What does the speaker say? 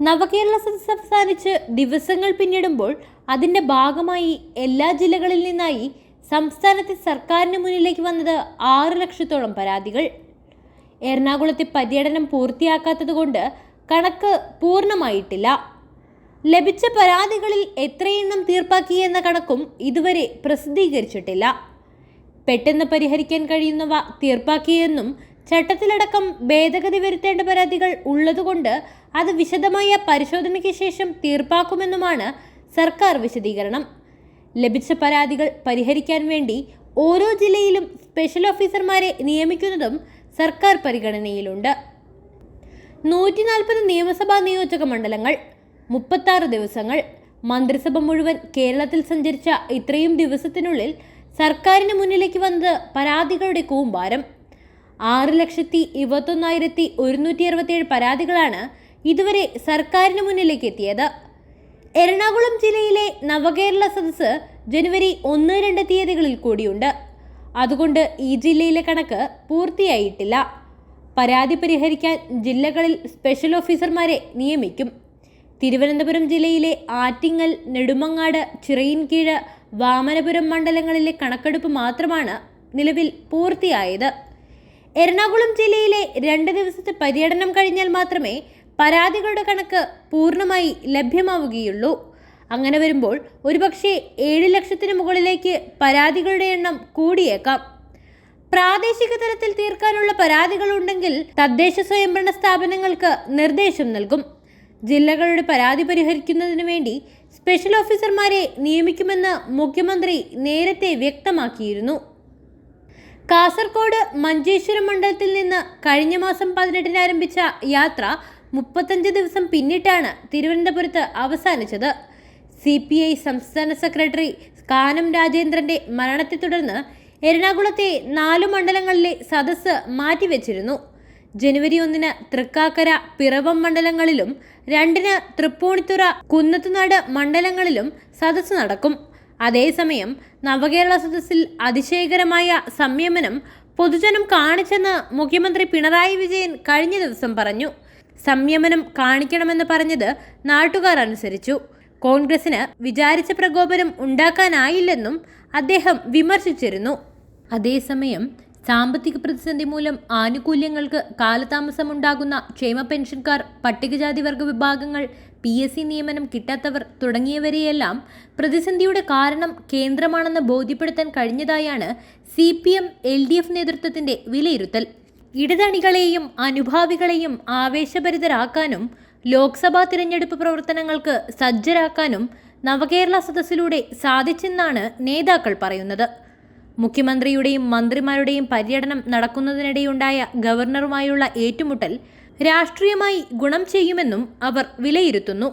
നവകേരള സദസ്സ് അവസാനിച്ച് ദിവസങ്ങൾ പിന്നിടുമ്പോൾ അതിന്റെ ഭാഗമായി എല്ലാ ജില്ലകളിൽ നിന്നായി സംസ്ഥാനത്തെ സർക്കാരിന് മുന്നിലേക്ക് വന്നത് 6 ലക്ഷത്തോളം പരാതികൾ. എറണാകുളത്തെ പര്യടനം പൂർത്തിയാക്കാത്തതുകൊണ്ട് കണക്ക് പൂർണ്ണമായിട്ടില്ല. ലഭിച്ച പരാതികളിൽ എത്രയെണ്ണം തീർപ്പാക്കിയെന്ന കണക്കും ഇതുവരെ പ്രസിദ്ധീകരിച്ചിട്ടില്ല. പെട്ടെന്ന് പരിഹരിക്കാൻ കഴിയുന്നവ തീർപ്പാക്കിയെന്നും ചട്ടത്തിലടക്കം ഭേദഗതി വരുത്തേണ്ട പരാതികൾ ഉള്ളതുകൊണ്ട് അത് വിശദമായ പരിശോധനയ്ക്ക് ശേഷം തീർപ്പാക്കുമെന്നുമാണ് സർക്കാർ വിശദീകരണം. ലഭിച്ച പരാതികൾ പരിഹരിക്കാൻ വേണ്ടി ഓരോ ജില്ലയിലും സ്പെഷ്യൽ ഓഫീസർമാരെ നിയമിക്കുന്നതും സർക്കാർ പരിഗണനയിലുണ്ട്. 140 നിയമസഭാ നിയോജക മണ്ഡലങ്ങൾ, 36 ദിവസങ്ങൾ. മന്ത്രിസഭ മുഴുവൻ കേരളത്തിൽ സഞ്ചരിച്ച ഇത്രയും ദിവസത്തിനുള്ളിൽ സർക്കാരിന് മുന്നിലേക്ക് വന്നത് പരാതികളുടെ കൂമ്പാരം. 6,21,167 പരാതികളാണ് ഇതുവരെ സർക്കാരിന് മുന്നിലേക്ക് എത്തിയത്. എറണാകുളം ജില്ലയിലെ നവകേരള സദസ്സ് ജനുവരി 1-2 തീയതികളിൽ കൂടിയുണ്ട്. അതുകൊണ്ട് ഈ ജില്ലയിലെ കണക്ക് പൂർത്തിയായിട്ടില്ല. പരാതി പരിഹരിക്കാൻ ജില്ലകളിൽ സ്പെഷ്യൽ ഓഫീസർമാരെ നിയമിക്കും. തിരുവനന്തപുരം ജില്ലയിലെ ആറ്റിങ്ങൽ, നെടുമങ്ങാട്, ചിറയിൻകീഴ്, വാമനപുരം മണ്ഡലങ്ങളിലെ കണക്കെടുപ്പ് മാത്രമാണ് നിലവിൽ പൂർത്തിയായത്. എറണാകുളം ജില്ലയിലെ 2 ദിവസത്തെ പര്യടനം കഴിഞ്ഞാൽ മാത്രമേ പരാതികളുടെ കണക്ക് പൂർണ്ണമായി ലഭ്യമാവുകയുള്ളൂ. അങ്ങനെ വരുമ്പോൾ ഒരുപക്ഷെ 7 ലക്ഷത്തിന് മുകളിലേക്ക് പരാതികളുടെ എണ്ണം കൂടിയേക്കാം. പ്രാദേശിക തലത്തിൽ തീർക്കാനുള്ള പരാതികളുണ്ടെങ്കിൽ തദ്ദേശ സ്വയംഭരണ സ്ഥാപനങ്ങൾക്ക് നിർദ്ദേശം നൽകും. ജില്ലകളുടെ പരാതി പരിഹരിക്കുന്നതിനു വേണ്ടി സ്പെഷ്യൽ ഓഫീസർമാരെ നിയമിക്കുമെന്ന് മുഖ്യമന്ത്രി നേരത്തെ വ്യക്തമാക്കിയിരുന്നു. കാസർഗോഡ് മഞ്ചേശ്വരം മണ്ഡലത്തിൽ നിന്ന് കഴിഞ്ഞ മാസം 18-ന് ആരംഭിച്ച യാത്ര 35 ദിവസം പിന്നിട്ടാണ് തിരുവനന്തപുരത്ത് അവസാനിച്ചത്. CPI സംസ്ഥാന സെക്രട്ടറി കാനം രാജേന്ദ്രന്റെ മരണത്തെ തുടർന്ന് എറണാകുളത്തെ 4 മണ്ഡലങ്ങളിലെ സദസ്സ് മാറ്റിവെച്ചിരുന്നു. ജനുവരി 1-ന് തൃക്കാക്കര, പിറവം മണ്ഡലങ്ങളിലും 2-ന് തൃപ്പൂണിത്തുറ, കുന്നത്തുനാട് മണ്ഡലങ്ങളിലും സദസ്സ് നടക്കും. അതേസമയം നവകേരള സദസ്സിൽ അതിശയകരമായ സംയമനം പൊതുജനം കാണിച്ചെന്ന് മുഖ്യമന്ത്രി പിണറായി വിജയൻ കഴിഞ്ഞ ദിവസം പറഞ്ഞു. സംയമനം കാണിക്കണമെന്ന് പറഞ്ഞത് നാട്ടുകാർ അനുസരിച്ചു. കോൺഗ്രസിന് വിചാരിച്ച പ്രകോപനം ഉണ്ടാക്കാനായില്ലെന്നും അദ്ദേഹം വിമർശിച്ചിരുന്നു. അതേസമയം സാമ്പത്തിക പ്രതിസന്ധി മൂലം ആനുകൂല്യങ്ങൾക്ക് കാലതാമസമുണ്ടാകുന്ന ക്ഷേമ പെൻഷൻകാർ, പട്ടികജാതി വർഗ വിഭാഗങ്ങൾ, PSC നിയമനം കിട്ടാത്തവർ തുടങ്ങിയവരെയെല്ലാം പ്രതിസന്ധിയുടെ കാരണം കേന്ദ്രമാണെന്ന് ബോധ്യപ്പെടുത്താൻ കഴിഞ്ഞതായാണ് CPM LDF നേതൃത്വത്തിന്റെ വിലയിരുത്തൽ. ഇടതണികളെയും അനുഭാവികളെയും ആവേശഭരിതരാക്കാനും ലോക്സഭാ തിരഞ്ഞെടുപ്പ് പ്രവർത്തനങ്ങൾക്ക് സജ്ജരാക്കാനും നവകേരള സദസ്സിലൂടെ സാധിച്ചെന്നാണ് നേതാക്കൾ പറയുന്നത്. മുഖ്യമന്ത്രിയുടെയും മന്ത്രിമാരുടെയും പര്യടനം നടക്കുന്നതിനിടെയുണ്ടായ ഗവർണറുമായുള്ള ഏറ്റുമുട്ടൽ രാഷ്ട്രീയമായി ഗുണം ചെയ്യുമെന്നും അവർ വിലയിരുത്തുന്നു.